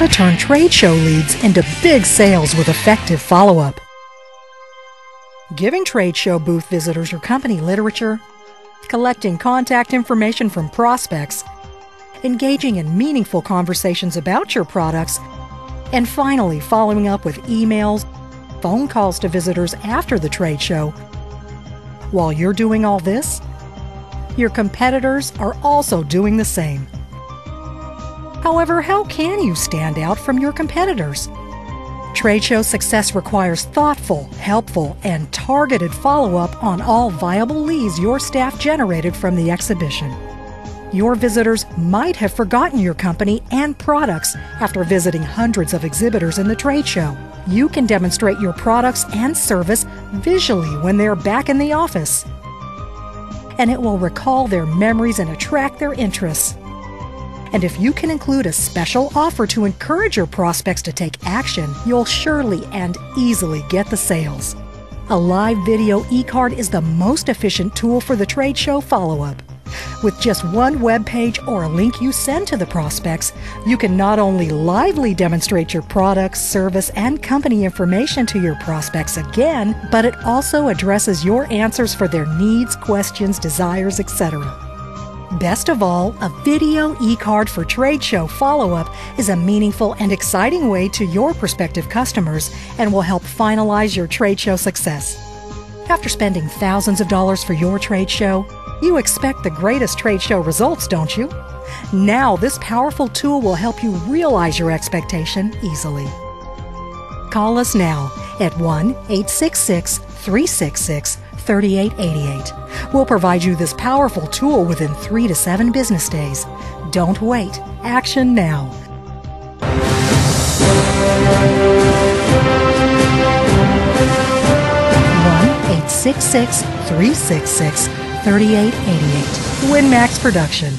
to turn trade show leads into big sales with effective follow-up. Giving trade show booth visitors your company literature, collecting contact information from prospects, engaging in meaningful conversations about your products, and finally following up with emails, phone calls to visitors after the trade show. While you're doing all this, your competitors are also doing the same. However, how can you stand out from your competitors? Trade show success requires thoughtful, helpful, and targeted follow-up on all viable leads your staff generated from the exhibition. Your visitors might have forgotten your company and products after visiting hundreds of exhibitors in the trade show. You can demonstrate your products and service visually when they're back in the office, and it will recall their memories and attract their interests. And if you can include a special offer to encourage your prospects to take action, you'll surely and easily get the sales. A live video e-card is the most efficient tool for the trade show follow-up. With just one web page or a link you send to the prospects, you can not only lively demonstrate your products, service, and company information to your prospects again, but it also addresses your answers for their needs, questions, desires, etc. Best of all, a video e-card for trade show follow-up is a meaningful and exciting way to your prospective customers and will help finalize your trade show success. After spending thousands of dollars for your trade show, you expect the greatest trade show results, don't you? Now, this powerful tool will help you realize your expectation easily. Call us now at 1-866-366-3888. We'll provide you this powerful tool within 3 to 7 business days. Don't wait. Action now. 1-866-366-3888. WinMax Production.